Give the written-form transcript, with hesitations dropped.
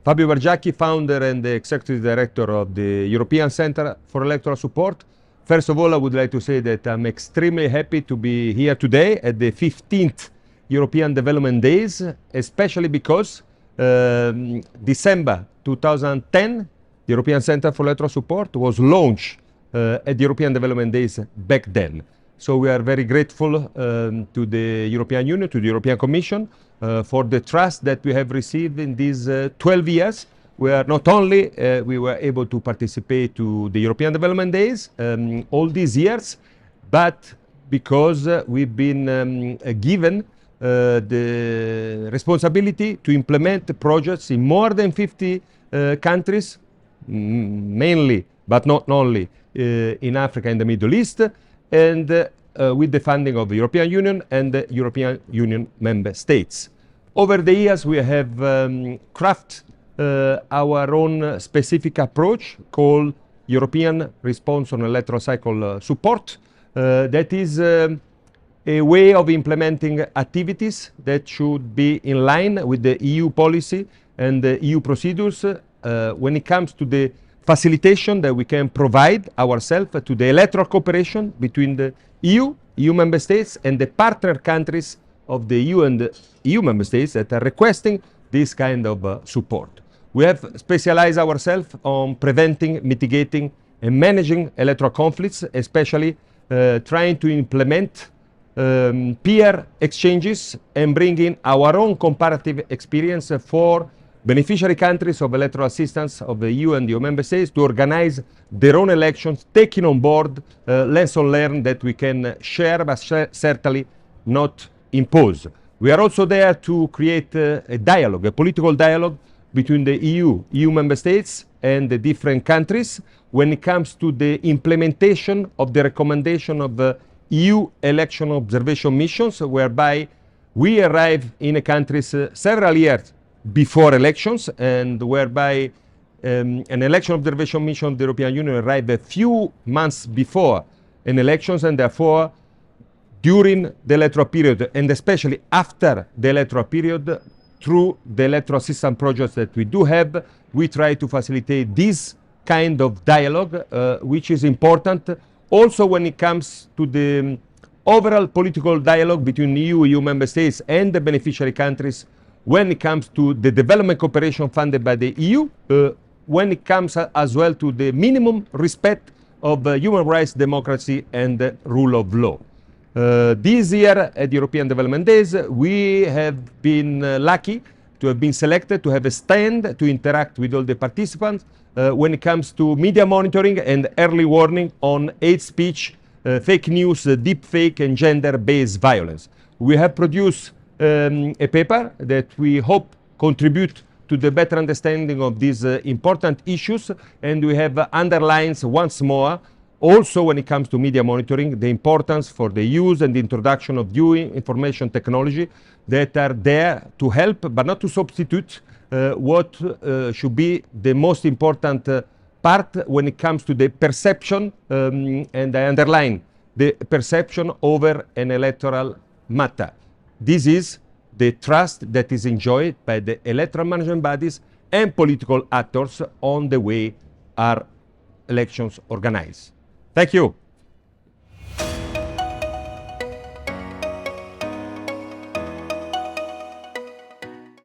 Fabio Bargiacchi, founder and the executive director of the European Center for Electoral Support. First of all, I would like to say that I'm extremely happy to be here today at the 15th European Development Days, especially because December 2010, the European Center for Electoral Support was launched at the European Development Days back then. So we are very grateful to the European Union, to the European Commission, for the trust that we have received in these 12 years, where not only we were able to participate to the European Development Days all these years, but because we've been given the responsibility to implement projects in more than 50 countries, mainly, but not only, in Africa and the Middle East, and with the funding of the European Union and the European Union member states. Over the years, we have crafted our own specific approach called European Response on Electoral Cycle Support. That is a way of implementing activities that should be in line with the EU policy and the EU procedures when it comes to the facilitation that we can provide ourselves to the electoral cooperation between the EU member states and the partner countries of the EU and the EU member states that are requesting this kind of support. We have specialized ourselves on preventing, mitigating and managing electoral conflicts, especially trying to implement peer exchanges and bring in our own comparative experience for beneficiary countries of electoral assistance of the EU and the EU member states to organize their own elections, taking on board lessons learned that we can share, but certainly not impose. We are also there to create a dialogue, a political dialogue between the EU member states and the different countries when it comes to the implementation of the recommendation of the EU election observation missions, whereby we arrive in a countries several years before elections, and whereby an election observation mission of the European Union arrived a few months before an elections, and therefore during the electoral period and especially after the electoral period, through the electoral assistance projects that we do have, we try to facilitate this kind of dialogue, which is important also when it comes to the overall political dialogue between EU member states and the beneficiary countries, when it comes to the development cooperation funded by the EU, when it comes as well to the minimum respect of human rights, democracy and the rule of law. This year at the European Development Days, we have been lucky to have been selected to have a stand to interact with all the participants when it comes to media monitoring and early warning on hate speech, fake news, deep fake and gender-based violence. We have produced a paper that we hope contribute to the better understanding of these important issues, and we have underlined once more also when it comes to media monitoring the importance for the use and the introduction of new information technology that are there to help but not to substitute what should be the most important part when it comes to the perception, and I underline the perception over an electoral matter. This is the trust that is enjoyed by the electoral management bodies and political actors on the way our elections organized. Thank you.